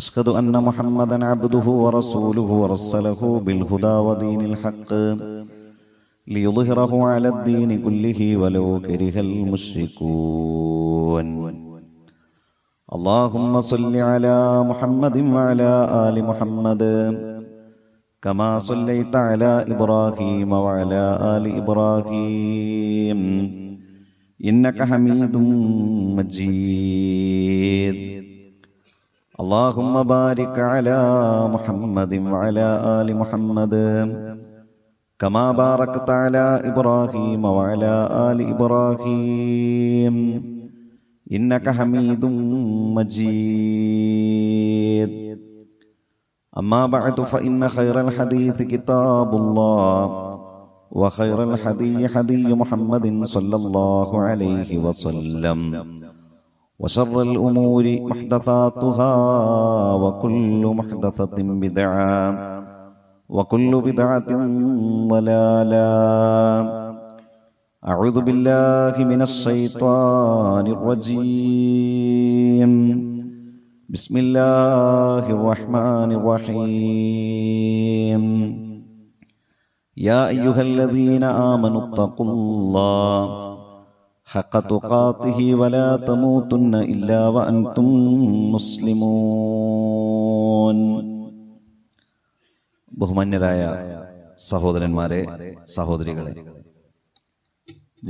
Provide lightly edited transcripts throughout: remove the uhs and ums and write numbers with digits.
أشهد أن محمدا عبده ورسوله أرسله بالهدى ودين الحق ليظهره على الدين كله ولو كره المشركون. اللهم صل على محمد وعلى آل محمد كما صليت على إبراهيم وعلى آل إبراهيم إنك حميد مجيد. اللهم بارك على محمد وعلى آل محمد كما باركت على إبراهيم وعلى آل إبراهيم إنك حميد مجيد. أما بعد فإن خير الحديث كتاب الله وخير الحدي حدي محمد صلى الله عليه وسلم وشر الأمور محدثاتها وكل محدثة بدعة وكل بدعة ضلالة. أعوذ بالله من الشيطان الرجيم. بسم الله الرحمن الرحيم. يا أيها الذين آمنوا اتقوا الله حق تقاته ولا تموتن إلا وأنتم مسلمون. ബഹുമാന്യരായ സഹോദരന്മാരെ, സഹോദരികളെ,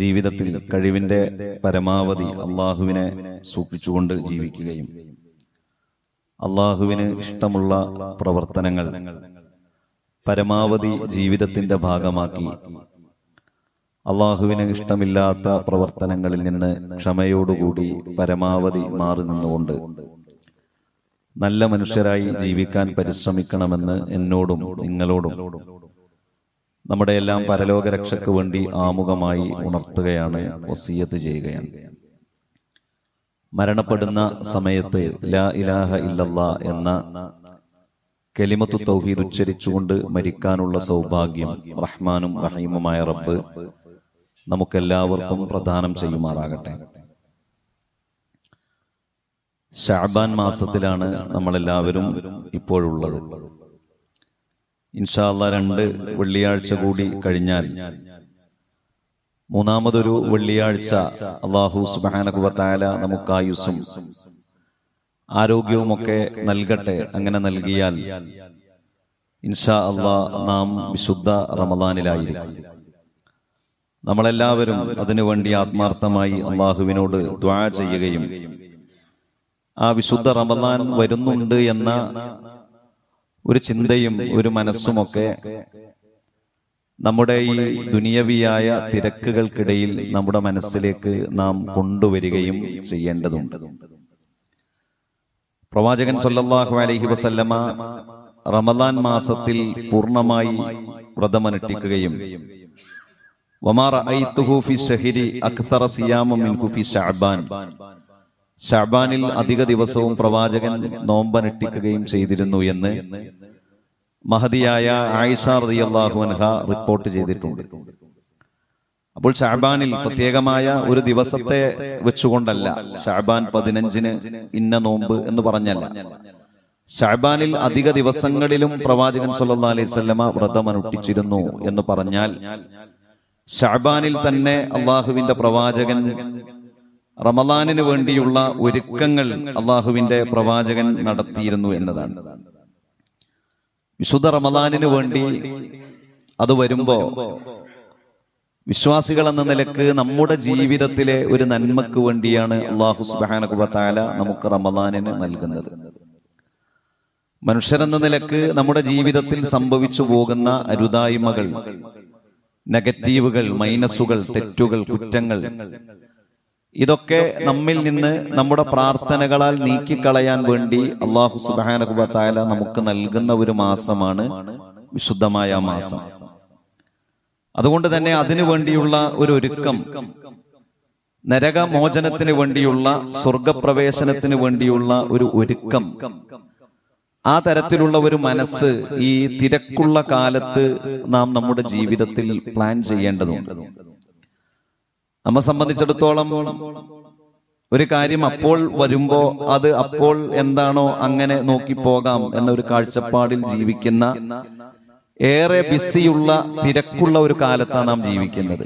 ജീവിതത്തിൽ കഴിവിന്റെ പരമാവധി അള്ളാഹുവിനെ സൂക്ഷിച്ചുകൊണ്ട് ജീവിക്കുകയും അള്ളാഹുവിന് ഇഷ്ടമുള്ള പ്രവർത്തനങ്ങൾ പരമാവധി ജീവിതത്തിന്റെ ഭാഗമാക്കി അള്ളാഹുവിന് ഇഷ്ടമില്ലാത്ത പ്രവർത്തനങ്ങളിൽ നിന്ന് ക്ഷമയോടുകൂടി പരമാവധി മാറി നിന്നുകൊണ്ട് നല്ല മനുഷ്യരായി ജീവിക്കാൻ പരിശ്രമിക്കണമെന്ന് എന്നോടും നിങ്ങളോടും നമ്മുടെ എല്ലാം പരലോക രക്ഷയ്ക്ക് വേണ്ടി ആമുഖമായി ഉണർത്തുകയാണ്, വസിയ്യത്ത് ചെയ്യുകയാണ്. മരണപ്പെടുന്ന സമയത്ത് ലാ ഇലാഹ ഇല്ലല്ലാ എന്ന കലിമത്തു തൗഹീദ് ഉച്ചരിച്ചുകൊണ്ട് മരിക്കാനുള്ള സൗഭാഗ്യം റഹ്മാനും റഹീമുമായ റബ്ബ് നമുക്കെല്ലാവർക്കും പ്രദാനം ചെയ്യുമാറാകട്ടെ. ശഅബാൻ മാസത്തിലാണ് നമ്മളെല്ലാവരും ഇപ്പോഴുള്ളത്. ഇൻഷാ അല്ലാഹ് 2 വെള്ളിയാഴ്ച കൂടി കഴിഞ്ഞാൽ മൂന്നാമതൊരു വെള്ളിയാഴ്ച അല്ലാഹു സുബ്ഹാനഹു വ തആല നമുക്ക് ആയുസ്സും ആരോഗ്യവുമൊക്കെ നൽകട്ടെ. അങ്ങനെ നൽകിയാൽ ഇൻഷാ അല്ലാഹ് നാം വിശുദ്ധ റമദാനിലായിരിക്കും. നമ്മളെല്ലാവരും അതിനുവേണ്ടി ആത്മാർത്ഥമായി അള്ളാഹുവിനോട് ദുആ ചെയ്യുകയും ആ വിശുദ്ധ റമദാൻ വരുന്നുണ്ട് എന്ന ഒരു ചിന്തയും ഒരു മനസ്സുമൊക്കെ നമ്മുടെ ഈ ദുനിയവിയായ തിരക്കുകൾക്കിടയിൽ നമ്മുടെ മനസ്സിലേക്ക് നാം കൊണ്ടുവരികയും ചെയ്യേണ്ടതുണ്ട്. പ്രവാചകൻ സല്ലല്ലാഹു അലൈഹി വസല്ലമ റമദാൻ മാസത്തിൽ പൂർണ്ണമായി വ്രതമനുഷ്ഠിക്കുകയും വമാ റഅയ്തുഹു ഫി ശഹരി അക്തറ സിയാമ മിൻഹു ഫി ശഅബാൻ, ശഅബാനിൽ അധിക ദിവസവും പ്രവാചകൻ നോമ്പനുഷ്ഠിക്കുകയും ചെയ്തിരുന്നു എന്ന് മഹദിയായ ആയിഷ റളിയല്ലാഹു അൻഹ റിപ്പോർട്ട് ചെയ്തിട്ടുണ്ട്. അപ്പോൾ ശഅബാനിൽ പ്രത്യേകമായ ഒരു ദിവസത്തെ വെച്ചുകൊണ്ടല്ല, ശഅബാൻ 15-ന് ഇന്ന നോമ്പ് എന്ന് പറഞ്ഞല്ല, ശഅബാനിൽ അധിക ദിവസങ്ങളിലും പ്രവാചകൻ സല്ലല്ലാഹു അലൈഹി വസല്ലമ വ്രതമനുഷ്ഠിച്ചിരുന്നു എന്ന് പറഞ്ഞാൽ ശഅബാനിൽ തന്നെ അള്ളാഹുവിന്റെ പ്രവാചകൻ റമദാനിന് വേണ്ടിയുള്ള ഒരുക്കങ്ങൾ അള്ളാഹുവിന്റെ പ്രവാചകൻ നടത്തിയിരുന്നു എന്നതാണ്. വിശുദ്ധ റമദാനിന് വേണ്ടി അത് വരുമ്പോ വിശ്വാസികൾ എന്ന നിലക്ക് നമ്മുടെ ജീവിതത്തിലെ ഒരു നന്മക്ക് വേണ്ടിയാണ് അല്ലാഹു സുബ്ഹാനഹു വ തആല നമുക്ക് റമദാനിന് നൽകുന്നത്. മനുഷ്യരെന്ന നിലക്ക് നമ്മുടെ ജീവിതത്തിൽ സംഭവിച്ചു പോകുന്ന അരുതായ്മകൾ, നെഗറ്റീവുകൾ, മൈനസുകൾ, തെറ്റുകൾ, കുറ്റങ്ങൾ, ഇതൊക്കെ നമ്മിൽ നിന്ന് നമ്മുടെ പ്രാർത്ഥനകളാൽ നീക്കിക്കളയാൻ വേണ്ടി അല്ലാഹു സുബ്ഹാനഹു വ തആല നമുക്ക് നൽകുന്ന ഒരു മാസമാണ് വിശുദ്ധമായ മാസം. അതുകൊണ്ട് തന്നെ അതിനു വേണ്ടിയുള്ള ഒരു ഒരുക്കം, നരകമോചനത്തിന് വേണ്ടിയുള്ള, സ്വർഗപ്രവേശനത്തിന് വേണ്ടിയുള്ള ഒരു ഒരുക്കം, ആ തരത്തിലുള്ള ഒരു മനസ്സ് ഈ തിരക്കുള്ള കാലത്ത് നാം നമ്മുടെ ജീവിതത്തിൽ പ്ലാൻ ചെയ്യേണ്ടതുണ്ട്. നമ്മെ സംബന്ധിച്ചിടത്തോളം ഒരു കാര്യം അപ്പോൾ വരുമ്പോ അത് അപ്പോൾ എന്താണോ അങ്ങനെ നോക്കി പോകാം എന്നൊരു കാഴ്ചപ്പാടിൽ ജീവിക്കുന്ന, ഏറെ ബിസിയുള്ള തിരക്കുള്ള ഒരു കാലത്താണ് നാം ജീവിക്കുന്നത്.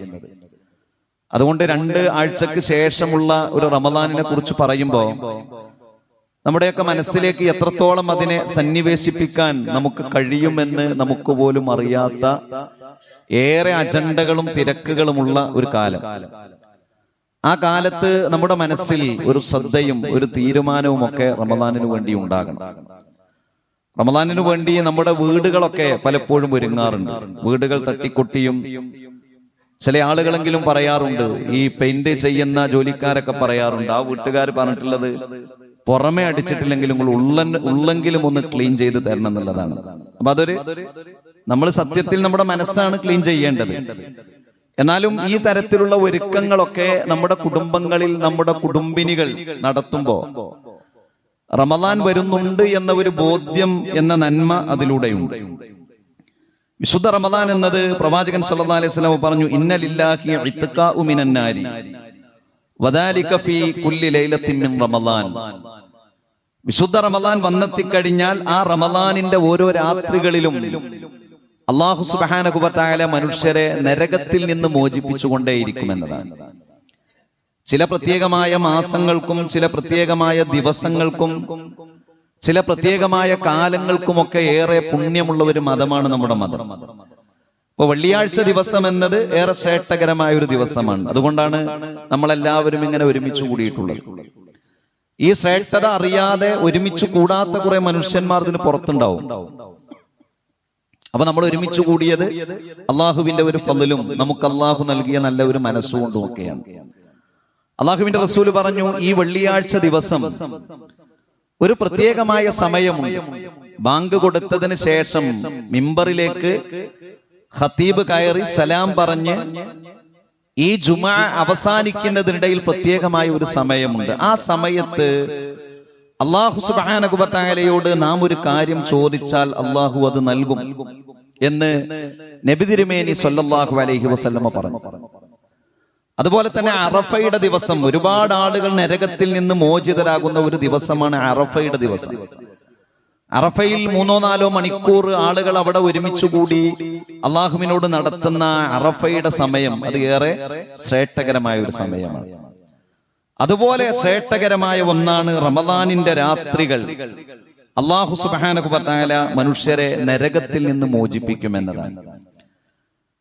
അതുകൊണ്ട് 2 ആഴ്ചക്ക് ശേഷമുള്ള ഒരു റമദാനിനെ കുറിച്ച് പറയുമ്പോൾ നമ്മുടെയൊക്കെ മനസ്സിലേക്ക് എത്രത്തോളം അതിനെ സന്നിവേശിപ്പിക്കാൻ നമുക്ക് കഴിയുമെന്ന് നമുക്ക് പോലും അറിയാത്ത ഏറെ അജണ്ടകളും തിരക്കുകളുമുള്ള ഒരു കാലം. ആ കാലത്ത് നമ്മുടെ മനസ്സിൽ ഒരു ശ്രദ്ധയും ഒരു തീരുമാനവും ഒക്കെ റമദാനിനു വേണ്ടി ഉണ്ടാകണം. റമദാനിനു വേണ്ടി നമ്മുടെ വീടുകളൊക്കെ പലപ്പോഴും ഒരുങ്ങാറുണ്ട്. വീടുകൾ തട്ടിക്കൊട്ടിയും, ചില ആളുകളെങ്കിലും പറയാറുണ്ട്, ഈ പെയിന്റ് ചെയ്യുന്ന ജോലിക്കാരൊക്കെ പറയാറുണ്ട്, ആ വീട്ടുകാർ പറഞ്ഞിട്ടുള്ളത് പുറമെ അടിച്ചിട്ടില്ലെങ്കിലും ഉള്ളെങ്കിലും ഒന്ന് ക്ലീൻ ചെയ്ത് തരണം എന്നുള്ളതാണ്. അപ്പൊ അതൊരു നമ്മൾ സത്യത്തിൽ നമ്മുടെ മനസ്സാണ് ക്ലീൻ ചെയ്യേണ്ടത്. എന്നാലും ഈ തരത്തിലുള്ള ഒരുക്കങ്ങളൊക്കെ നമ്മുടെ കുടുംബങ്ങളിൽ നമ്മുടെ കുടുംബിനികൾ നടത്തുമ്പോ റമദാൻ വരുന്നുണ്ട് എന്ന ഒരു ബോധ്യം എന്ന നന്മ അതിലൂടെയുണ്ട്. വിശുദ്ധ റമദാൻ എന്നത് പ്രവാചകൻ സല്ലല്ലാഹു അലൈഹി വസല്ലം പറഞ്ഞു, ഇന്ന ലില്ലാഹി ഇത്ഖാഉ മിനൻ നാരി വദാലിക ഫീ കുല്ലി ലൈലത്തിൻ മിൻ റമദാൻ. വിശുദ്ധ റമദാൻ വന്നെത്തിക്കഴിഞ്ഞാൽ ആ റമദാനിന്റെ ഓരോ രാത്രികളിലും അല്ലാഹു സുബ്ഹാനഹു വ തആല മനുഷ്യരെ നരകത്തിൽ നിന്ന് മോചിപ്പിച്ചുകൊണ്ടേയിരിക്കുമെന്നതാണ്. ചില പ്രത്യേകമായ മാസങ്ങൾക്കും ചില പ്രത്യേകമായ ദിവസങ്ങൾക്കും ചില പ്രത്യേകമായ കാലങ്ങൾക്കുമൊക്കെ ഏറെ പുണ്യമുള്ള ഒരു മതമാണ് നമ്മുടെ മതം. ഇപ്പൊ വെള്ളിയാഴ്ച ദിവസം എന്നത് ഏറെ ശ്രേഷ്ഠകരമായ ഒരു ദിവസമാണ്. അതുകൊണ്ടാണ് നമ്മളെല്ലാവരും ഇങ്ങനെ ഒരുമിച്ച് കൂടിയിട്ടുള്ളത്. ഈ ശ്രേഷ്ഠത അറിയാതെ ഒരുമിച്ച് കൂടാത്ത കുറെ മനുഷ്യന്മാർ ഇതിന് പുറത്തുണ്ടാവും. അപ്പൊ നമ്മൾ ഒരുമിച്ച് കൂടിയത് അള്ളാഹുവിന്റെ ഒരു ഫളലും നമുക്ക് അള്ളാഹു നൽകിയ നല്ല ഒരു മനസ്സുകൊണ്ടും ഒക്കെയാണ്. അള്ളാഹുവിന്റെ റസൂല് പറഞ്ഞു, ഈ വെള്ളിയാഴ്ച ദിവസം ഒരു പ്രത്യേകമായ സമയമുണ്ട്. ബാങ്ക് കൊടുത്തതിന് ശേഷം മിമ്പറിലേക്ക് ഖതീബ് കയറി സലാം പറഞ്ഞ് ഈ ജുമാ അവസാനിക്കുന്നതിനിടയിൽ പ്രത്യേകമായ ഒരു സമയമുണ്ട്. ആ സമയത്ത് അല്ലാഹു സുബ്ഹാനഹു വ തആലയോട് നാം ഒരു കാര്യം ചോദിച്ചാൽ അല്ലാഹു അത് നൽകും എന്ന് നബി തിരുമേനി സ്വല്ലല്ലാഹു അലൈഹി വസല്ലമ പറഞ്ഞു. അതുപോലെ തന്നെ അറഫയുടെ ദിവസം ഒരുപാട് ആളുകൾ നരകത്തിൽ നിന്ന് മോചിതരാകുന്ന ഒരു ദിവസമാണ് അറഫയുടെ ദിവസം. അറഫയിൽ 3-4 മണിക്കൂർ ആളുകൾ അവിടെ ഒരുമിച്ച് കൂടി അള്ളാഹുവിനോട് നടത്തുന്ന അറഫയുടെ സമയം അത് ഏറെ ശ്രേഷ്ഠകരമായ ഒരു സമയമാണ്. അതുപോലെ ശ്രേഷ്ഠകരമായ ഒന്നാണ് റമദാനിന്റെ രാത്രികൾ. അല്ലാഹു സുബ്ഹാനഹു വ തആല മനുഷ്യരെ നരകത്തിൽ നിന്ന് മോചിപ്പിക്കുമെന്നതാണ്.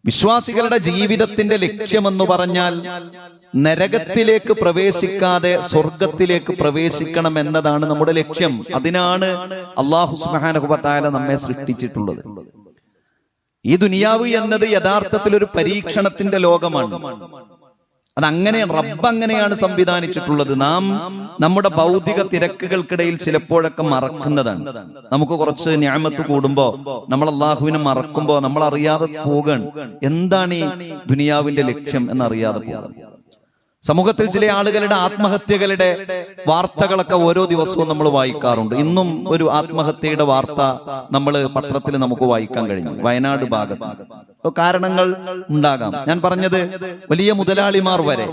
വിശ്വാസികളുടെ ജീവിതത്തിന്റെ ലക്ഷ്യമെന്ന് പറഞ്ഞാൽ നരകത്തിലേക്ക് പ്രവേശിക്കാതെ സ്വർഗത്തിലേക്ക് പ്രവേശിക്കണം എന്നതാണ് നമ്മുടെ ലക്ഷ്യം. അതിനാണ് അല്ലാഹു സുബ്ഹാനഹു വ തആല നമ്മെ സൃഷ്ടിച്ചിട്ടുള്ളത്. ഈ ദുനിയാവ് എന്നത് യഥാർത്ഥത്തിൽ ഒരു പരീക്ഷണത്തിന്റെ ലോകമാണ്. അതങ്ങനെ റബ്ബ് അങ്ങനെയാണ് സംവിധാനിച്ചിട്ടുള്ളത്. നാം നമ്മുടെ ഭൗതിക തിരക്കുകൾക്കിടയിൽ ചിലപ്പോഴൊക്കെ മറക്കുന്നതാണ്. നമുക്ക് കുറച്ച് നിഅമത്ത് കൂടുമ്പോ നമ്മൾ അള്ളാഹുവിനെ മറക്കുമ്പോ നമ്മൾ അറിയാതെ പോകാൻ എന്താണ് ഈ ദുനിയാവിന്റെ ലക്ഷ്യം എന്നറിയാതെ പോകാൻ. സമൂഹത്തിൽ ചില ആളുകളുടെ ആത്മഹത്യകളുടെ വാർത്തകളൊക്കെ ഓരോ ദിവസവും നമ്മൾ വായിക്കാറുണ്ട്. ഇന്നും ഒരു ആത്മഹത്യയുടെ വാർത്ത നമ്മൾ പത്രത്തിൽ നമുക്ക് വായിക്കാൻ കഴിഞ്ഞു, വയനാട് ഭാഗത്ത്. കാരണങ്ങൾ ഉണ്ടാകാം. ഞാൻ പറഞ്ഞത് വലിയ മുതലാളിമാർ വരെ.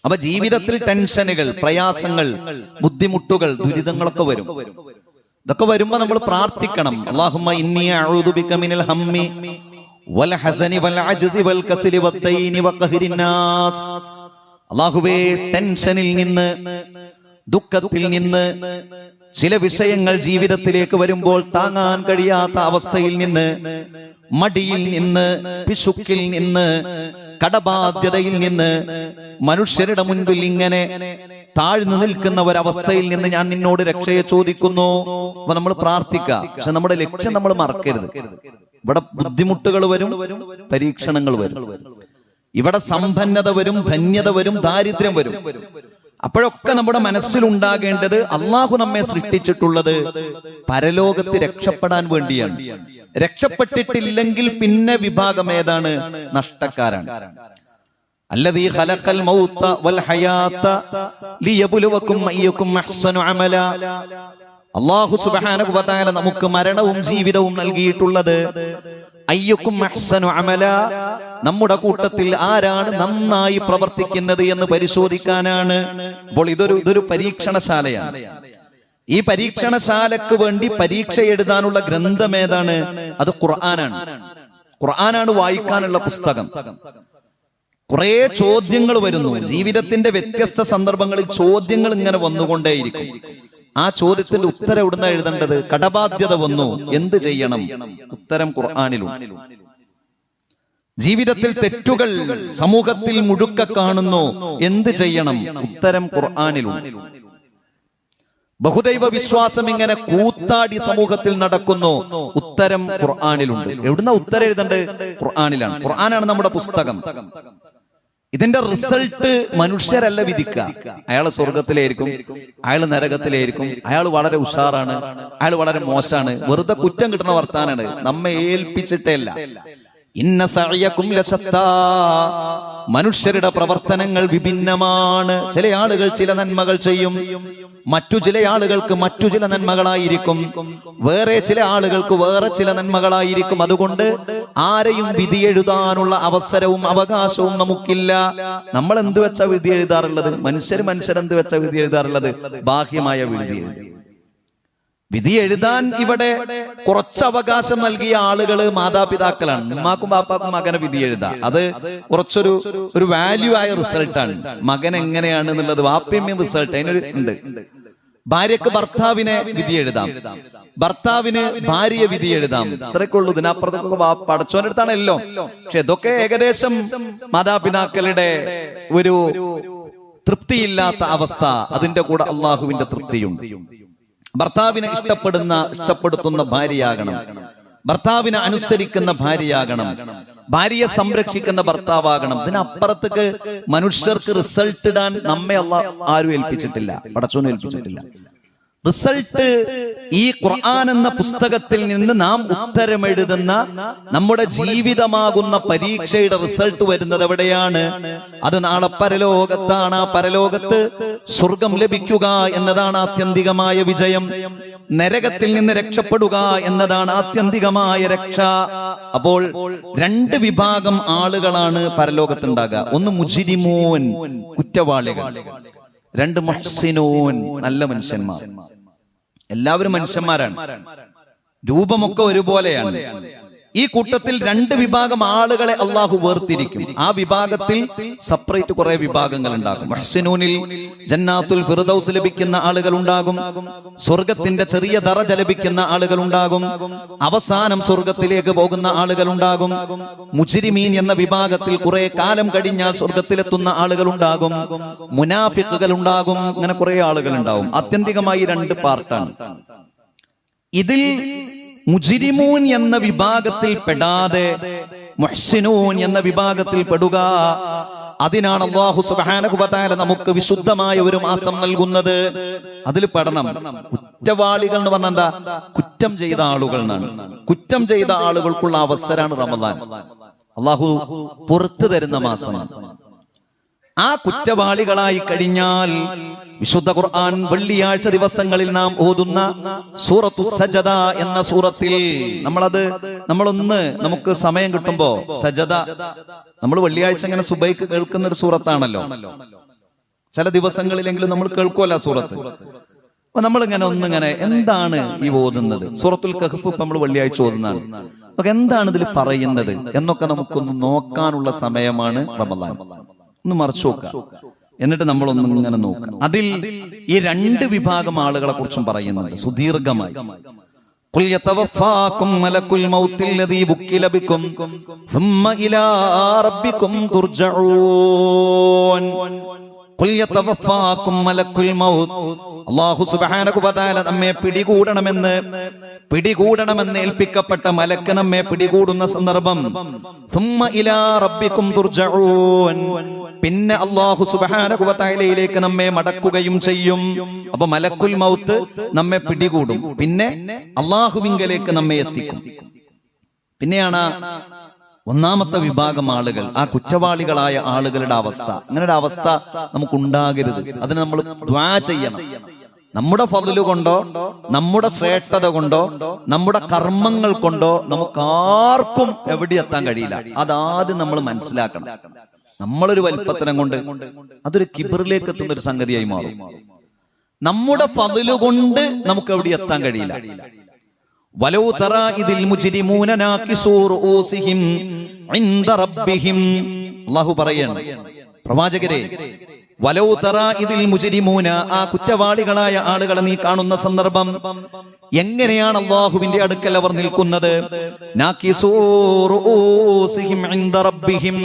അപ്പൊ ജീവിതത്തിൽ ടെൻഷനുകൾ, പ്രയാസങ്ങൾ, ബുദ്ധിമുട്ടുകൾ, ദുരിതങ്ങളൊക്കെ വരും. ഇതൊക്കെ വരുമ്പോ നമ്മൾ പ്രാർത്ഥിക്കണം. അല്ലാഹുമ്മ ഇന്നി അഊദു ബിക മിനൽ ഹമ്മി വൽ ഹസനി വൽ അജ്സി വൽ കസലി വദ്ദൈനി വഖഹ്രിൻ നാസ്. അല്ലാഹുവേ, ടെൻഷനിൽ നിന്ന്, ദുഃഖത്തിൽ നിന്ന്, ചില വിഷയങ്ങൾ ജീവിതത്തിലേക്ക് വരുമ്പോൾ താങ്ങാൻ കഴിയാത്ത അവസ്ഥയിൽ നിന്ന്, മടിയിൽ നിന്ന്, പിശുക്കിൽ നിന്ന്, കടബാധ്യതയിൽ നിന്ന്, മനുഷ്യരുടെ മുൻപിൽ ഇങ്ങനെ താഴ്ന്നു നിൽക്കുന്ന ഒരവസ്ഥയിൽ നിന്ന് ഞാൻ നിന്നോട് രക്ഷയെ ചോദിക്കുന്നു. അപ്പൊ നമ്മൾ പ്രാർത്ഥിക്കുക. പക്ഷെ നമ്മുടെ ലക്ഷ്യം നമ്മൾ മറക്കരുത്. ഇവിടെ ബുദ്ധിമുട്ടുകൾ വരും, പരീക്ഷണങ്ങൾ വരും. ഇവിടെ സമ്പന്നത വരും, ധന്യത വരും, ദാരിദ്ര്യം വരും. അപ്പോഴൊക്കെ നമ്മുടെ മനസ്സിലുണ്ടാകേണ്ടത് അള്ളാഹു നമ്മെ സൃഷ്ടിച്ചിട്ടുള്ളത് പരലോകത്ത് രക്ഷപ്പെടാൻ വേണ്ടിയാണ്. രക്ഷപ്പെട്ടിട്ടില്ലെങ്കിൽ പിന്നെ വിഭാഗം ഏതാണ്? നഷ്ടക്കാരാണ്. അല്ലദീ ഖലഖൽ മൗത വൽ ഹയാത ലിയബ്ലുവകും അയ്യുകും അഹ്സനു അമല. അല്ലാഹു സുബ്ഹാനഹു വ തആല നമുക്ക് മരണവും ജീവിതവും നൽകിയിട്ടുള്ളത് അയ്യുക്കും അഹ്സനു അമല, നമ്മുടെ കൂട്ടത്തിൽ ആരാണ് നന്നായി പ്രവർത്തിക്കുന്നത് എന്ന് പരിശോധിക്കാനാണ്. അപ്പോൾ ഇതൊരു പരീക്ഷണശാലയാണ്. ഈ പരീക്ഷണശാലക്ക് വേണ്ടി പരീക്ഷ എഴുതാനുള്ള ഗ്രന്ഥം ഏതാണ്? അത് ഖുർആനാണ്. ഖുർആനാണ് വായിക്കാനുള്ള പുസ്തകം. കുറെ ചോദ്യങ്ങൾ വരുന്നു. ജീവിതത്തിന്റെ വ്യത്യസ്ത സന്ദർഭങ്ങളിൽ ചോദ്യങ്ങൾ ഇങ്ങനെ വന്നുകൊണ്ടേയിരിക്കും. ആ ചോദ്യത്തിന്റെ ഉത്തരം എവിടുന്ന എഴുതേണ്ടത്? കടബാധ്യത വന്നു, എന്ത് ചെയ്യണം? ഉത്തരം ഖുർആനിലുണ്ട്. ജീവിതത്തിൽ തെറ്റുകൾ സമൂഹത്തിൽ മുഴുക്ക കാണുന്നു, എന്ത് ചെയ്യണം? ഉത്തരം ഖുർആനിലുണ്ട്. ബഹുദൈവ വിശ്വാസം ഇങ്ങനെ കൂത്താടി സമൂഹത്തിൽ നടക്കുന്നു, ഉത്തരം ഖുർആനിലുണ്ട്. എവിടുന്ന ഉത്തരം എഴുതേണ്ടത്? ഖുർആനിലാണ്. ഖുർആനാണ് നമ്മുടെ പുസ്തകം. ഇതിന്റെ റിസൾട്ട് മനുഷ്യരല്ല വിധിക്കുക. അയാൾ സ്വർഗത്തിലായിരിക്കും, അയാൾ നരകത്തിലായിരിക്കും, അയാൾ വളരെ ഉഷാറാണ്, അയാൾ വളരെ മോശമാണ്, വെറുതെ കുറ്റം കിട്ടുന്ന വർത്താനാണ്. നമ്മെ ഏൽപ്പിച്ചിട്ടേല്ല. ഇന്ന സഅയകും ലശത്താ, മനുഷ്യരുടെ പ്രവർത്തനങ്ങൾ വിഭിന്നമാണ്. ചില ആളുകൾ ചില നന്മകൾ ചെയ്യും, മറ്റു ചില ആളുകൾക്ക് മറ്റു ചില നന്മകളായിരിക്കും, വേറെ ചില ആളുകൾക്ക് വേറെ ചില നന്മകളായിരിക്കും. അതുകൊണ്ട് ആരെയും വിധി എഴുതാനുള്ള അവസരവും അവകാശവും നമുക്കില്ല. നമ്മൾ എന്ത് വെച്ചാ വിധി എഴുതാറുള്ളത്? മനുഷ്യരെന്ത് വെച്ചാ വിധി എഴുതാറുള്ളത്? ബാഹ്യമായ വിധി എഴുതി. വിധി എഴുതാൻ ഇവിടെ കുറച്ച് അവകാശം നൽകിയ ആളുകള് മാതാപിതാക്കളാണ്. ഉമ്മാക്കും ബാപ്പാക്കും മകനെ വിധി എഴുതാം. അത് കുറച്ചൊരു വാല്യൂ ആയ റിസൾട്ടാണ്. മകൻ എങ്ങനെയാണ് എന്നുള്ളത് വാപ്പയും റിസൾട്ട് അതിനൊരു ഉണ്ട്. ഭാര്യക്ക് ഭർത്താവിനെ വിധി എഴുതാം, ഭർത്താവിന് ഭാര്യയെ വിധി എഴുതാം. ഇത്രയൊക്കെയുള്ളൂ. ഇതിനപ്പുറത്തൊക്കെ പടച്ചോന്റെ അടുത്താണല്ലോ. പക്ഷെ ഇതൊക്കെ ഏകദേശം മാതാപിതാക്കളുടെ ഒരു തൃപ്തിയില്ലാത്ത അവസ്ഥ. അതിന്റെ കൂടെ അള്ളാഹുവിന്റെ തൃപ്തിയും. ഭർത്താവിനെ ഇഷ്ടപ്പെടുത്തുന്ന ഭാര്യയാകണം, ഭർത്താവിനെ അനുസരിക്കുന്ന ഭാര്യയാകണം, ഭാര്യയെ സംരക്ഷിക്കുന്ന ഭർത്താവാകണം. ഇതിനപ്പുറത്തേക്ക് മനുഷ്യർക്ക് റിസൾട്ട് ഇടാൻ നമ്മെ ആരും ഏൽപ്പിച്ചിട്ടില്ല, പടച്ചോനും ഏൽപ്പിച്ചിട്ടില്ല. റിസൾട്ട് ഈ ഖുർആൻ എന്ന പുസ്തകത്തിൽ നിന്ന് നാം ഉത്തരമെഴുതുന്ന നമ്മുടെ ജീവിതമാകുന്ന പരീക്ഷയുടെ റിസൾട്ട് വരുന്നത് എവിടെയാണ്? അത് നാളെ പരലോകത്താണ്. ആ പരലോകത്ത് സ്വർഗം ലഭിക്കുക എന്നതാണ് ആത്യന്തികമായ വിജയം. നരകത്തിൽ നിന്ന് രക്ഷപ്പെടുക എന്നതാണ് ആത്യന്തികമായ രക്ഷ. അപ്പോൾ രണ്ട് വിഭാഗം ആളുകളാണ് പരലോകത്തുണ്ടാകുക. ഒന്ന് മുജ്രിമൂൻ, കുറ്റവാളികൾ. രണ്ട് മുഹ്സിനൂൻ, നല്ല മനുഷ്യന്മാർ. എല്ലാവരും മനുഷ്യന്മാരാണ്, രൂപമൊക്കെ ഒരുപോലെയാണ്. ഈ കൂട്ടത്തിൽ രണ്ട് വിഭാഗം ആളുകളെ അള്ളാഹു വേർതിരിക്കും. ആ വിഭാഗത്തിൽ സെപ്പറേറ്റ് കുറെ വിഭാഗങ്ങൾ ഉണ്ടാകും. മുഹ്സിനൂനിൽ ജന്നാത്തുൽ ഫിർദൗസ് ലഭിക്കുന്ന ആളുകൾ ഉണ്ടാകും, സ്വർഗത്തിന്റെ ചെറിയ ദറജ ലഭിക്കുന്ന ആളുകൾ ഉണ്ടാകും, അവസാനം സ്വർഗത്തിലേക്ക് പോകുന്ന ആളുകൾ ഉണ്ടാകും. മുജ്രിമീൻ എന്ന വിഭാഗത്തിൽ കുറെ കാലം കഴിഞ്ഞാൽ സ്വർഗത്തിലെത്തുന്ന ആളുകൾ ഉണ്ടാകും, മുനാഫിഖുകൾ ഉണ്ടാകും. അങ്ങനെ കുറെ ആളുകൾ ഉണ്ടാകും. ആത്യന്തികമായി രണ്ട് പാർട്ടാണ്. ഇതിൽ മുജ്രിമൂൻ എന്ന വിഭാഗത്തിൽ പെടാതെ മുഹ്സിനൂൻ എന്ന വിഭാഗത്തിൽ പെടുക, അതിനാണ് അല്ലാഹു സുബ്ഹാനഹു വ തആല നമുക്ക് വിശുദ്ധമായ ഒരു മാസം നൽകുന്നത്. അതിൽ പെടണം. കുറ്റവാളികൾ എന്ന് പറഞ്ഞാൽ എന്താ? കുറ്റം ചെയ്ത ആളുകൾ എന്നാണ്. കുറ്റം ചെയ്ത ആളുകൾക്കുള്ള അവസരമാണ് റമദാൻ. അല്ലാഹു പുറത്തു തരുന്ന മാസമാണ്. ആ കുറ്റവാളികളായി കഴിഞ്ഞാൽ വിശുദ്ധ ഖുർആൻ വെള്ളിയാഴ്ച ദിവസങ്ങളിൽ നാം ഓതുന്ന സൂറത്തു സജദ എന്ന സൂറത്തിൽ നമുക്ക് സമയം കിട്ടുമ്പോ സജദ, നമ്മൾ വെള്ളിയാഴ്ച ഇങ്ങനെ സുബൈക്ക് കേൾക്കുന്ന ഒരു സൂറത്താണല്ലോ. ചില ദിവസങ്ങളിലെങ്കിലും നമ്മൾ കേൾക്കുമല്ലോ സൂറത്ത്. അപ്പൊ നമ്മളിങ്ങനെ എന്താണ് ഈ ഓതുന്നത്? സൂറത്തുൽ കഹ്ഫ് നമ്മൾ വെള്ളിയാഴ്ച ഓതുന്നതാണ്. അപ്പൊ എന്താണ് ഇതിൽ പറയുന്നത് എന്നൊക്കെ നമുക്കൊന്ന് നോക്കാനുള്ള സമയമാണ് റമദാൻ. ഒന്ന് മറിച്ചു നോക്കുക, എന്നിട്ട് നമ്മളൊന്നും ഇങ്ങനെ നോക്കുക. അതിൽ ഈ രണ്ട് വിഭാഗം ആളുകളെ കുറിച്ചും പറയുന്നുണ്ട് സുദീർഘമായി. ഖുൽ യതവഫാകും മലക്കുൽ മൗത്തിൽ ലദീ ബുക്കില ബികും സുമ്മ ഇലാ റബ്ബികും തുർജഊൻ. ഖുൽ യതവഫാകും മലക്കുൽ മൗത്ത്, അല്ലാഹു സുബ്ഹാനഹു വ തആല നമ്മെ പിടികൂടണമെന്ന് ഏൽപ്പിക്കപ്പെട്ട മലക്ക് നമ്മെ പിടികൂടുന്ന സന്ദർഭം. സുമ്മ ഇലാ റബ്ബികും തുർജഊൻ, പിന്നെ അല്ലാഹു സുബ്ഹാനഹു വ തആലയിലേക്ക് നമ്മെ മടക്കുകയും ചെയ്യും. അപ്പൊ മലക്കുൽ മൗത്ത് നമ്മെ പിടികൂടും, പിന്നെ അല്ലാഹുവിങ്കലേക്ക് നമ്മെ എത്തിക്കും. പിന്നെയാണ് ഒന്നാമത്തെ വിഭാഗം ആളുകൾ, ആ നമ്മുടെ ഫضല് കൊണ്ടോ നമ്മുടെ ശ്രേഷ്ഠത കൊണ്ടോ നമ്മുടെ കർമ്മങ്ങൾ കൊണ്ടോ നമുക്കാർക്കും എവിടെ എത്താൻ കഴിയില്ല. അതാദ്യം നമ്മൾ മനസ്സിലാക്കണം. നമ്മളൊരു വലിപ്പത്തരം കൊണ്ട് അതൊരു കിബറിലേക്ക് എത്തുന്ന ഒരു സംഗതിയായി മാറും. നമ്മുടെ ഫضല് കൊണ്ട് നമുക്ക് എവിടെ എത്താൻ കഴിയില്ല. വലൗ തറാ ഇതിൽ മുജ്രിമൂന നാകിസൂ റൂസിഹിം ഇൻദ റബ്ബിഹിം. അല്ലാഹു പറയാണ്, പ്രവാചകരെ, വലൗ തറാ ഇതിൽ മുജ്രിമൂന, ആ കുറ്റവാളികളായ ആളുകളെ നീ കാണുന്ന സന്ദർഭം എങ്ങനെയാണ് അല്ലാഹുവിന്റെ അടുക്കൽ അവർ നിൽക്കുന്നത്? നാകിസൂ റൂസിഹിം ഇൻദ റബ്ബിഹിം,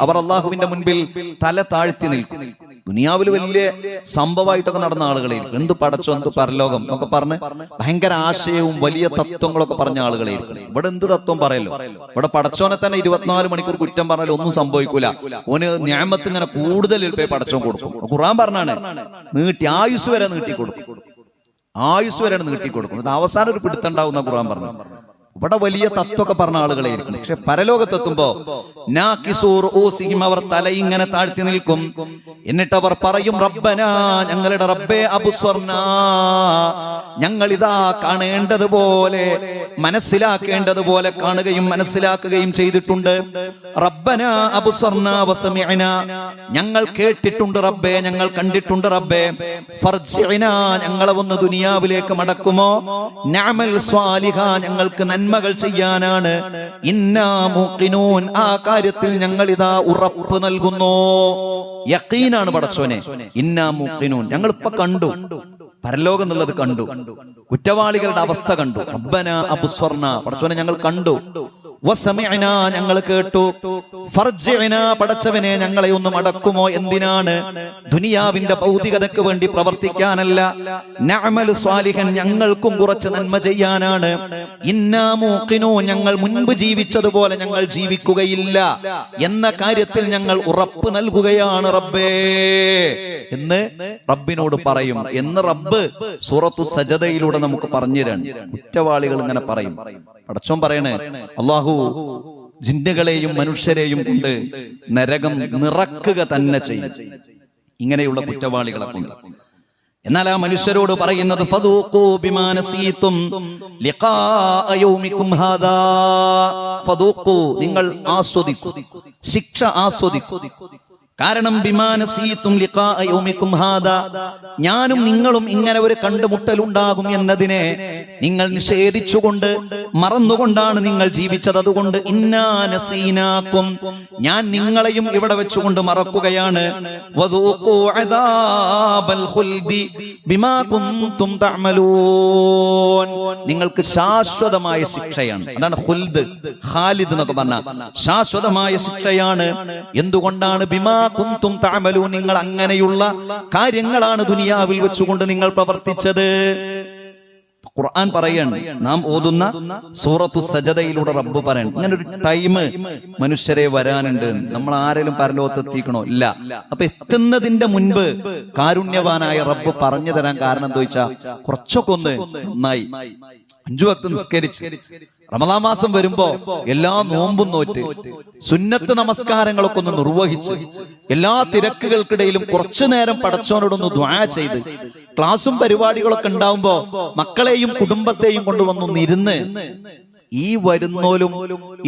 അവർ അല്ലാഹുവിന്റെ മുൻപിൽ തല താഴ്ത്തി നിൽക്കും. ദുനിയാവിൽ വലിയ സംഭവമായിട്ടൊക്കെ നടന്ന ആളുകളെ, എന്ത് പടച്ചോ എന്ത് പരലോകം എന്നൊക്കെ പറഞ്ഞ് ഭയങ്കര ആശയവും വലിയ തത്വങ്ങളൊക്കെ പറഞ്ഞ ആളുകളെ. ഇവിടെ എന്ത് തത്വം പറയല്ലോ? ഇവിടെ പടച്ചോനെ തന്നെ 24 മണിക്കൂർ കുറ്റം പറഞ്ഞാലും ഒന്നും സംഭവിക്കൂല. ഓന് ഞാമത്ത് ഇങ്ങനെ കൂടുതൽ പടച്ചോൻ കൊടുക്കും. ഖുർആൻ പറഞ്ഞാണ് നീട്ടി ആയുസ് വരെ നീട്ടി കൊടുക്കും, ആയുസ് വരെ നീട്ടി കൊടുക്കും. അവസാനം ഒരു പിടുത്തുണ്ടാവുന്ന ഖുർആൻ പറഞ്ഞു. ഇവിടെ വലിയ തത്വമൊക്കെ പറഞ്ഞ ആളുകളായിരിക്കും. പക്ഷെ പരലോകത്തെത്തുമ്പോ അവർ തല ഇങ്ങനെ താഴ്ത്തി നിൽക്കും. എന്നിട്ട് അവർ പറയും, റബ്ബനാ, ഞങ്ങളുടെ റബ്ബേ, അബ്സ്വർനാ, ഞങ്ങൾ ഇതാ കാണേണ്ടതുപോലെ മനസ്സിലാക്കേണ്ടതുപോലെ കാണുകയും മനസ്സിലാക്കുകയും ചെയ്തിട്ടുണ്ട്. റബ്ബനാ അബ്സ്വർനാ വസമിഅനാ, ഞങ്ങൾ കേട്ടിട്ടുണ്ട് റബ്ബേ, ഞങ്ങൾ കണ്ടിട്ടുണ്ട് റബ്ബേ. ഫർജിഅനാ, ഞങ്ങളെ ഒന്ന് ദുനിയാവിലേക്ക് മടക്കുമോ? നഅമൽ സ്വാലിഹാ, ഞങ്ങൾക്ക് നന്മകൾ ചെയ്യാനാണ്. ഇന്നാ മൂഖിനൂൻ, ആ കാര്യത്തിൽ ഞങ്ങൾ ഇതാ ഉറപ്പ് നൽകുന്നു. യഖീനാണ് പടച്ചോനെ. ഇന്നാ മൂഖിനൂൻ, ഞങ്ങൾ ഇപ്പൊ കണ്ടു, പരലോകം എന്നുള്ളത് കണ്ടു, കുറ്റവാളികളുടെ അവസ്ഥ കണ്ടു. റബ്ബനാ അബ്സ്വർനാ, പടച്ചോനെ ഞങ്ങൾ കണ്ടു. വസമിഅനാ, ഞങ്ങൾ കേട്ടു. ഫർജിഅനാ, പടച്ചവനെ ഞങ്ങളെ ഒന്ന് മടക്കുമോ? എന്തിനാണ്? ദുനിയാവിന്റെ ഭൗതികതയ്ക്ക് വേണ്ടി പ്രവർത്തിക്കാനല്ല. നഅമൽ സ്വാലിഹൻ, ഞങ്ങൾക്കും കുറച്ച് നന്മ ചെയ്യാനാണ്. ഇന്നാ മൂഖിനൂൻ, ഞങ്ങൾ മുൻപ് ജീവിച്ചതുപോലെ ഞങ്ങൾ ജീവിക്കുകയില്ല എന്ന കാര്യത്തിൽ ഞങ്ങൾ ഉറപ്പ് നൽകുകയാണ് റബ്ബേ എന്ന് റബ്ബിനോട് പറയും എന്ന് റബ്ബ് സൂറത്തു സജദയിലൂടെ നമുക്ക് പറഞ്ഞു തരാണ്. കുറ്റവാളികൾ ഇങ്ങനെ പറയും. പടച്ചോൻ പറയണേ, അല്ലാഹു ജിന്നുകളെയും മനുഷ്യരെയും കൊണ്ട് നരകം നിറക്കുക തന്നെ ചെയ്യും ഇങ്ങനെയുള്ള കുറ്റവാളികളെ കൊണ്ട്. എന്നാൽ ആ മനുഷ്യരോട് പറയുന്നത്, ഫദൂഖൂ ബിമാ നസീതും ലിഖാഅ യൗമികും ഹാദാ, ഫദൂഖൂ, നിങ്ങൾ ആസ്വദിക്കൂ, ശിക്ഷ ആസ്വദിക്കൂ. കാരണം ബിമാ നസീതും ലിഖാഅ യൗമികും ഹാദാ, ഞാനും നിങ്ങളും ഇങ്ങനെ ഒരു കണ്ടുമുട്ടലുണ്ടാകും എന്നതിനെ നിങ്ങൾ നിഷേധിച്ചുകൊണ്ട് മറന്നുകൊണ്ടാണ് നിങ്ങൾ ജീവിച്ചത്. അതുകൊണ്ട് ഇന്നാ നസീനാകും, ഞാൻ നിങ്ങളെയും ഇവിടെ വെച്ചുകൊണ്ട് മറക്കുകയാണ്. വദൂഖൂ അദാബൽ ഖുൽദി ബിമാ കുൻതും തഅമലൂൻ, നിങ്ങൾക്ക് ശാശ്വതമായ ശിക്ഷയാണ്. അതാണ് ഖുൽദ്, ഖാലിദ് എന്നൊക്കെ പറഞ്ഞ ശാശ്വതമായ ശിക്ഷയാണ്. എന്തുകൊണ്ടാണ്? ബിമാ കുന്തും തഅമലൂൻ, നിങ്ങൾ അങ്ങനെയുള്ള കാര്യങ്ങളാണ് ദുനിയാവിൽ വെച്ചുകൊണ്ട് നിങ്ങൾ പ്രവർത്തിച്ചത്. ഖുർആൻ പറയാണ്, നാം ഓതുന്ന സൂറത്തു സജദയിലൂടെ റബ്ബ് പറയണം, ഇങ്ങനെ ഒരു ടൈം മനുഷ്യരെ വരാനുണ്ട്. നമ്മൾ ആരെങ്കിലും പരലോകത്തെത്തിക്കണോ? ഇല്ല. അപ്പൊ എത്തുന്നതിന്റെ മുൻപ് കാരുണ്യവാനായ റബ്ബ് പറഞ്ഞു തരാൻ കാരണം എന്താ വെച്ചാ, കുറച്ചൊക്കെ ഒന്ന് നന്നായി 5 വക്ത് നിസ്കരിച്ച് റമദാൻ മാസം വരുമ്പോ എല്ലാ നോമ്പും നോറ്റ് സുന്നത്ത് നമസ്കാരങ്ങളൊക്കെ ഒന്ന് നിർവഹിച്ച് എല്ലാ തിരക്കുകൾക്കിടയിലും കുറച്ചു നേരം പടച്ചോനോടൊന്ന് ദുആ ചെയ്ത് ക്ലാസും പരിപാടികളൊക്കെ ഉണ്ടാവുമ്പോ മക്കളെയും കുടുംബത്തെയും കൊണ്ടുവന്നൊന്നിരുന്ന് ഈ വരുന്നോലും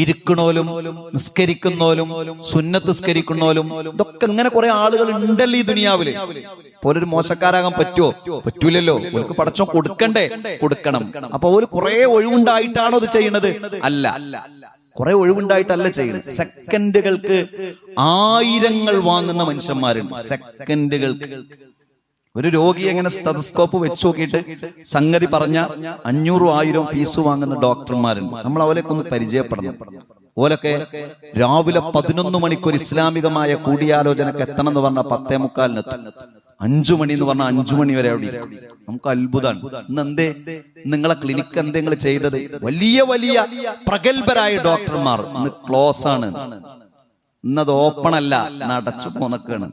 ഇരിക്കണോലും നിസ്കരിക്കുന്നോലും സുന്നത്ത് നിസ്കരിക്കുന്നോലും ഇതൊക്കെ ഇങ്ങനെ കുറെ ആളുകൾ ഉണ്ടല്ലോ ഈ ദുനിയാവില്. പോലൊരു മോശക്കാരാകാൻ പറ്റുമോ? പറ്റൂലല്ലോ. ഓർക്ക് പടച്ചോൻ കൊടുക്കണ്ടേ? കൊടുക്കണം. അപ്പൊ ഓര് കുറെ ഒഴിവുണ്ടായിട്ടാണോ ഇത് ചെയ്യുന്നത്? അല്ല, കുറെ ഒഴിവുണ്ടായിട്ടല്ല ചെയ്യുന്നത്. സെക്കൻഡുകൾക്ക് 1000 വാങ്ങുന്ന മനുഷ്യന്മാരുണ്ട്. സെക്കൻഡുകൾക്ക് ഒരു രോഗി എങ്ങനെ സ്റ്റെതസ്കോപ്പ് വെച്ച് നോക്കിയിട്ട് സംഗതി പറഞ്ഞ 500-1000 ഫീസ് വാങ്ങുന്ന ഡോക്ടർമാരുണ്ട്. നമ്മൾ അവരൊക്കെ ഒന്ന് പരിചയപ്പെടണം. ഓലൊക്കെ രാവിലെ 11 മണിക്കൊരു ഇസ്ലാമികമായ കൂടിയാലോചനക്ക് എത്തണം എന്ന് പറഞ്ഞാൽ 10:45 5 മണി എന്ന് പറഞ്ഞാൽ 5 മണി വരെ അവിടെ ഇരിക്കും. നമുക്ക് അത്ഭുതമാണ്. ഇന്ന് എന്തേ നിങ്ങളെ ക്ലിനിക്ക് എന്തെങ്കിലും ചെയ്തത്? വലിയ വലിയ പ്രഗത്ഭരായ ഡോക്ടർമാർ ഇന്ന് ക്ലോസ് ആണ്. ഇന്നത് ഓപ്പൺ അല്ല, അടച്ചു പോന്നൊക്കെയാണ്.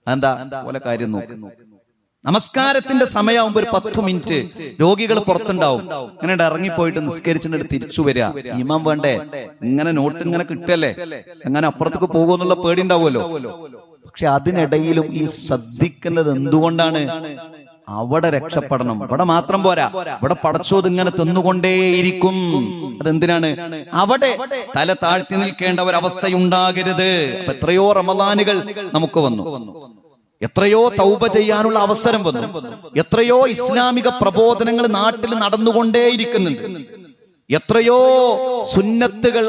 എന്താ പോലെ കാര്യം നോക്ക്. നമസ്കാരത്തിന്റെ സമയമാകുമ്പോ ഒരു 10 മിനിറ്റ് രോഗികൾ പുറത്തുണ്ടാവും. ഇങ്ങനെ ഇറങ്ങിപ്പോയിട്ട് നിസ്കരിച്ചിട്ട് തിരിച്ചു വരിക. ഇമാം വേണ്ടേ? ഇങ്ങനെ നോട്ട് ഇങ്ങനെ കിട്ടല്ലേ, എങ്ങനെ അപ്പുറത്തേക്ക് പോകുമെന്നുള്ള പേടി ഉണ്ടാവുമല്ലോ. പക്ഷെ അതിനിടയിലും ഈ ശ്രദ്ധിക്കുന്നത് എന്തുകൊണ്ടാണ്? അവിടെ രക്ഷപ്പെടണം. ഇവിടെ മാത്രം പോരാ, ഇവിടെ പടച്ചോത് ഇങ്ങനെ തിന്നുകൊണ്ടേയിരിക്കും. അതെന്തിനാണ്? അവിടെ തല താഴ്ത്തി നിൽക്കേണ്ട ഒരവസ്ഥയുണ്ടാകരുത്. അപ്പൊ എത്രയോ റമളാനുകൾ നമുക്ക് വന്നു, എത്രയോ തൗബ ചെയ്യാനുള്ള അവസരം വന്നു, എത്രയോ ഇസ്ലാമിക പ്രബോധനങ്ങൾ നാട്ടിൽ നടന്നുകൊണ്ടേയിരിക്കുന്നുണ്ട്, എത്രയോ സുന്നത്തുകൾ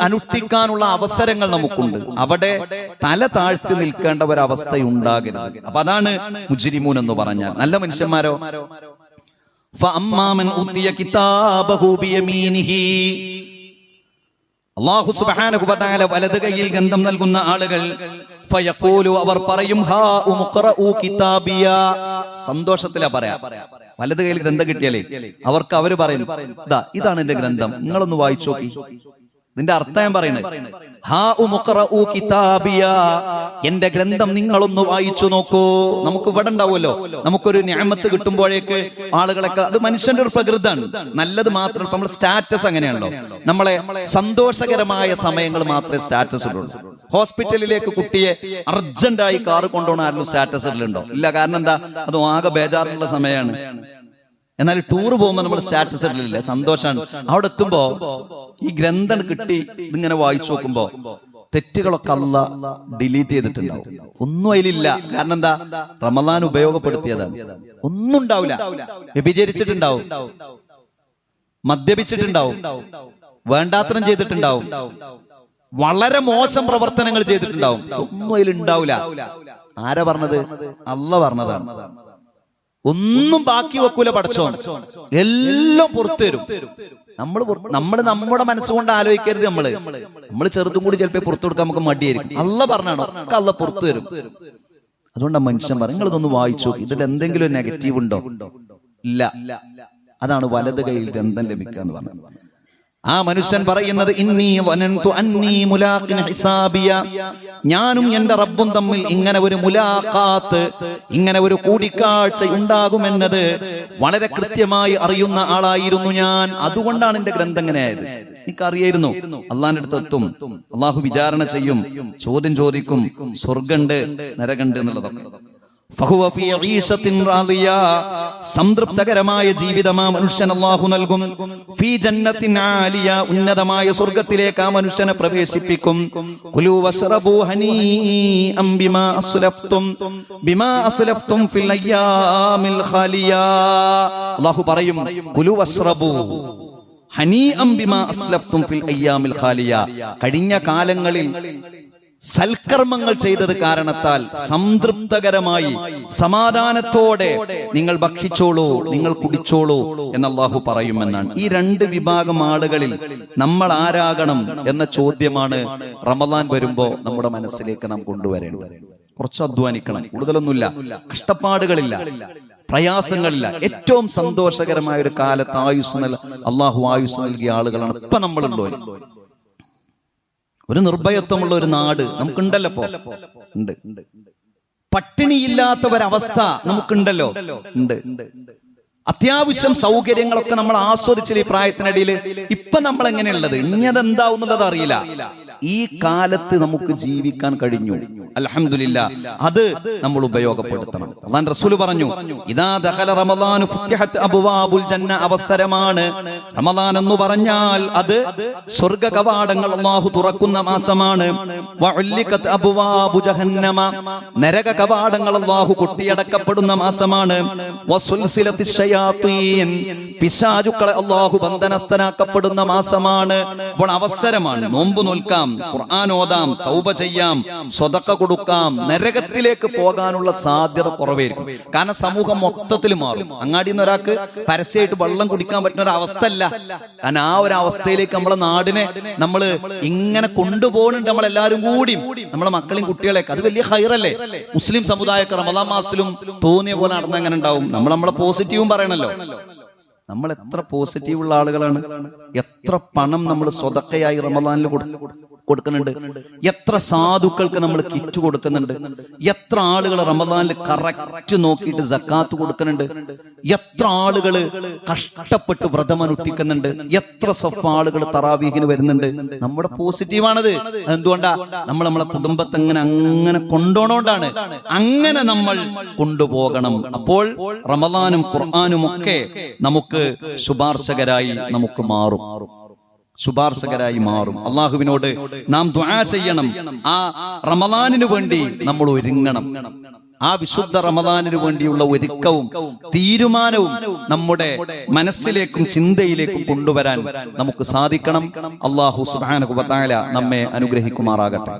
അനുഷ്ഠിക്കാനുള്ള അവസരങ്ങൾ നമുക്കുണ്ട്. അവിടെ തല താഴ്ത്തി നിൽക്കേണ്ട ഒരവസ്ഥയുണ്ടാകരുത്. അപ്പൊ അതാണ് മുജ്രിമൂൻ എന്ന് പറഞ്ഞാൽ. നല്ല മനുഷ്യന്മാരോ, ഫഅമ്മാമൻ ഉതിയ കിതാബഹു ബിയമീനിഹി, അല്ലാഹു സുബ്ഹാനഹു വ തആല വലത് കൈയിൽ ഗ്രന്ഥം നൽകുന്ന ആളുകൾ, ഫയഖൂലു, അവർ പറയും, ഹാ ഉഖറഉ കിതാബിയ, സന്തോഷത്തിലാ പറയാ. വലത് കയ്യിൽ ഗ്രന്ഥം കിട്ടിയാലേ അവര് പറയും, ഇതാണ് എന്റെ ഗ്രന്ഥം, നിങ്ങളൊന്ന് വായിച്ചു നോക്കി. ഇതിന്റെ അർത്ഥം ഞാൻ പറയുന്നത്, ഹാ ഉഖറഉ കിതാബിയ, എന്റെ ഗ്രന്ഥം നിങ്ങളൊന്ന് വായിച്ചു നോക്കൂ. നമുക്ക് ഇവിടെ ഉണ്ടാവുമല്ലോ, നമുക്കൊരു നിഅമത്ത് കിട്ടുമ്പോഴേക്ക് ആളുകളൊക്കെ, അത് മനുഷ്യന്റെ ഒരു പ്രകൃതാണ്, നല്ലത് മാത്രം. ഇപ്പൊ നമ്മുടെ സ്റ്റാറ്റസ് അങ്ങനെയാണല്ലോ, നമ്മളെ സന്തോഷകരമായ സമയങ്ങൾ മാത്രമേ സ്റ്റാറ്റസ് ഇടുള്ളൂ. ഹോസ്പിറ്റലിലേക്ക് കുട്ടിയെ അർജന്റായി കാറ് കൊണ്ടുപോകണ ആരും സ്റ്റാറ്റസ് ഇടലുണ്ടോ? ഇല്ല. കാരണം എന്താ? അത് ആകെ ബേജാറുള്ള സമയമാണ്. എന്നാൽ ടൂർ പോകുമ്പോൾ നമ്മൾ സ്റ്റാറ്റസ് ഇടലില്ല, സന്തോഷമാണ്. അവിടെ എത്തുമ്പോ ഈ ഗ്രന്ഥം കിട്ടി ഇതിങ്ങനെ വായിച്ചു നോക്കുമ്പോ തെറ്റുകളൊക്കെ അല്ലാഹ് ഡിലീറ്റ് ചെയ്തിട്ടുണ്ടാവും. ഒന്നും അതിലില്ല. കാരണം എന്താ? റമളാൻ ഉപയോഗപ്പെടുത്തിയതാണ്. ഒന്നും ഉണ്ടാവില്ല. വ്യഭിചരിച്ചിട്ടുണ്ടാവും, മദ്യപിച്ചിട്ടുണ്ടാവും, വേണ്ടാത്തരം ചെയ്തിട്ടുണ്ടാവും, വളരെ മോശം പ്രവർത്തനങ്ങൾ ചെയ്തിട്ടുണ്ടാവും. ഒന്നും അതിലുണ്ടാവില്ല. ആരാ പറഞ്ഞത്? അല്ലാഹ് പറഞ്ഞതാണ്. ഒന്നും ബാക്കി വെക്കൂല പടച്ചോൻ, എല്ലാം പുറത്തു തരും. നമ്മൾ നമ്മുടെ മനസ്സുകൊണ്ട് ആലോചിക്കരുത്. നമ്മള് ചെറുതും കൂടി ചിലപ്പോ പുറത്തു കൊടുക്കാൻ നമുക്ക് മടിയായിരിക്കും. അല്ലാഹ് പറഞ്ഞാണോ ഒക്കെ അല്ലാഹ് പുറത്തു തരും. അതുകൊണ്ടാണ് മനുഷ്യൻ പറയും, നിങ്ങളിതൊന്ന് വായിച്ചു നോക്കി, ഇതിൽ എന്തെങ്കിലും നെഗറ്റീവ് ഉണ്ടോ? ഇല്ല. അതാണ് വലത് കയ്യിൽ ഗ്രന്ഥം ലഭിക്കുക എന്ന് പറഞ്ഞത്. ആ മനുഷ്യൻ പറയുന്നത്, ഇന്നി വനന്തു അന്നി മുലാഖിൻ ഹിസാബിയ, ഞാനും എന്റെ റബ്ബും തമ്മിൽ ഇങ്ങനെ ഒരു മുലാഖാത്ത്, ഇങ്ങനെ ഒരു കൂടിക്കാഴ്ച ഉണ്ടാകുമെന്നത് വളരെ കൃത്യമായി അറിയുന്ന ആളായിരുന്നു ഞാൻ. അതുകൊണ്ടാണ് എന്റെ ഗ്രന്ഥം ഇങ്ങനെ ആയത്. എനിക്കറിയായിരുന്നു അള്ളാഹിന്റെ അടുത്ത് എത്തും, അള്ളാഹു വിചാരണ ചെയ്യും, ചോദ്യം ചോദിക്കും, സ്വർഗമുണ്ട് നരകമുണ്ട് എന്നുള്ളതൊക്കെ. സംതൃപ്തകരമായ ജീവിതം ആ മനുഷ്യൻ അല്ലാഹു നൽകും. ഫീ ജന്നത്തിൻ ആലിയ, ഉന്നതമായ സ്വർഗ്ഗത്തിലേക്ക് ആ മനുഷ്യനെ പ്രവേശിപ്പിക്കും. കുലൂ വശ്റബൂ ഹനീഅൻ ബിമാ അസ്ലഫ്തും ഫിൽ അയ്യാമിൽ ഖാലിയ. അല്ലാഹു പറയും, കുലൂ വശ്റബൂ ഹനീഅൻ ബിമാ അസ്ലഫ്തും ഫിൽ അയ്യാമിൽ ഖാലിയ, കഴിഞ്ഞ കാലങ്ങളിൽ സൽക്കർമ്മങ്ങൾ ചെയ്തത് കാരണത്താൽ സംതൃപ്തകരമായി സമാധാനത്തോടെ നിങ്ങൾ ഭക്ഷിച്ചോളൂ, നിങ്ങൾ കുടിച്ചോളൂ എന്ന് അല്ലാഹു പറയുമെന്നാണ്. ഈ രണ്ട് വിഭാഗം ആളുകളിൽ നമ്മൾ ആരാകണം എന്ന ചോദ്യമാണ് റമളാൻ വരുമ്പോ നമ്മുടെ മനസ്സിലേക്ക് നാം കൊണ്ടുവരേണ്ടത്. കുറച്ച് അധ്വാനിക്കണം, കൂടുതലൊന്നുമില്ല, കഷ്ടപ്പാടുകളില്ല, പ്രയാസങ്ങളില്ല. ഏറ്റവും സന്തോഷകരമായ ഒരു കാലത്ത് അല്ലാഹു ആയുസ് നൽകിയ ആളുകളാണ് ഇപ്പൊ നമ്മളുള്ളവർ. ഒരു നിർഭയത്വമുള്ള ഒരു നാട് നമുക്കുണ്ടല്ലോ, ഉണ്ട്. പട്ടിണിയില്ലാത്ത ഒരവസ്ഥ നമുക്കുണ്ടല്ലോ, ഉണ്ട്. അത്യാവശ്യം സൗകര്യങ്ങളൊക്കെ നമ്മൾ ആസ്വദിച്ചില്ല ഈ പ്രായത്തിനിടയിൽ. ഇപ്പൊ നമ്മൾ എങ്ങനെയുള്ളത്, ഇനി അതെന്താവുന്നുള്ളത് അറിയില്ല. ഈ കാലത്ത് നമുക്ക് ജീവിക്കാൻ കഴിഞ്ഞു, അൽഹംദുലില്ലാഹ്. അത് നമ്മൾ ഉപയോഗപ്പെടുത്തണം. അല്ലാഹുവിന്റെ റസൂൽ പറഞ്ഞു, ഇദാ ദഖല റമളാൻ ഫുത്തിഹത് അബ്വാബുൽ ജന്ന, അവസരമാണ് റമളാൻ എന്ന് പറഞ്ഞാൽ അത് സ്വർഗ്ഗ കവാടങ്ങൾ അല്ലാഹു തുറക്കുന്ന മാസമാണ്. വഉല്ലിഖത് അബ്വാബു ജഹന്നമ, നരക കവാടങ്ങൾ അല്ലാഹു കൊട്ടിയടക്കപ്പെടുന്ന മാസമാണ്. വസുൽസിലത്തിശ് ശയാത്തീൻ, പിശാചുക്കളെ അല്ലാഹു ബന്ധനസ്ഥനാക്കപ്പെടുന്ന മാസമാണ്. അപ്പോൾ അവസരമാണ്. നോമ്പ് നോൽക്കാം, ഖുർആൻ ഓതാം, തൗബ ചെയ്യാം, സ്വതക്ക കൊടുക്കാം. നരകത്തിലേക്ക് പോകാനുള്ള സാധ്യത കുറവായിരിക്കും. കാരണം സമൂഹം മൊത്തത്തിൽ മാറും. അങ്ങാടിയിൽ നിന്ന് ഒരാൾക്ക് പരസ്യമായിട്ട് വെള്ളം കുടിക്കാൻ പറ്റുന്ന ഒരു അവസ്ഥ അല്ല. കാരണം ആ ഒരു അവസ്ഥയിലേക്ക് നമ്മളെ നാടിനെ നമ്മൾ ഇങ്ങനെ കൊണ്ടുപോകുന്നുണ്ട്. നമ്മളെല്ലാവരും കൂടിയും നമ്മളെ മക്കളെയും കുട്ടികളെയൊക്കെ. അത് വലിയ ഹൈറല്ലേ? മുസ്ലിം സമുദായമൊക്കെ റമളാൻ മാസത്തിലും തോന്നിയ പോലെ നടന്ന എങ്ങനെ ഉണ്ടാവും? നമ്മളെ പോസിറ്റീവും പറയണല്ലോ. നമ്മൾ എത്ര പോസിറ്റീവ് ഉള്ള ആളുകളാണ്. എത്ര പണം നമ്മൾ സ്വതക്കയായി റമളാനിൽ കൊടുക്കും. കൊടുക്കുന്നുണ്ട്, എത്ര സാധുക്കൾക്ക് നമ്മൾ കിറ്റ് കൊടുക്കുന്നുണ്ട്, എത്ര ആളുകൾ റമദാനിൽ കറക്റ്റ് നോക്കിയിട്ട് സക്കാത്ത് കൊടുക്കുന്നുണ്ട്, എത്ര ആളുകൾ കഷ്ടപ്പെട്ട് വ്രതമനുഷ്ഠിക്കുന്നുണ്ട്, എത്ര സഫ് ആളുകൾ തറാവീഹിന് വരുന്നുണ്ട്. നമ്മുടെ പോസിറ്റീവാണത്. എന്തുകൊണ്ടാ? നമ്മൾ നമ്മളെ കുടുംബത്തെ അങ്ങനെ കൊണ്ടുപോകണോണ്ടാണ്. അങ്ങനെ നമ്മൾ കൊണ്ടുപോകണം. അപ്പോൾ റമദാനും ഖുർആനും ഒക്കെ നമുക്ക് ശുപാർശകരായി നമുക്ക് മാറും, ശുപാർശകരായി മാറും. അള്ളാഹുവിനോട് നാം ദുആ ചെയ്യണം. ആ റമദാനിനു വേണ്ടി നമ്മൾ ഒരുങ്ങണം. ആ വിശുദ്ധ റമദാനിനു വേണ്ടിയുള്ള ഒരുക്കവും തീരുമാനവും നമ്മുടെ മനസ്സിലേക്കും ചിന്തയിലേക്കും കൊണ്ടുവരാൻ നമുക്ക് സാധിക്കണം. അല്ലാഹു സുബ്ഹാനഹു വ തആല നമ്മെ അനുഗ്രഹിക്കുമാറാകട്ടെ.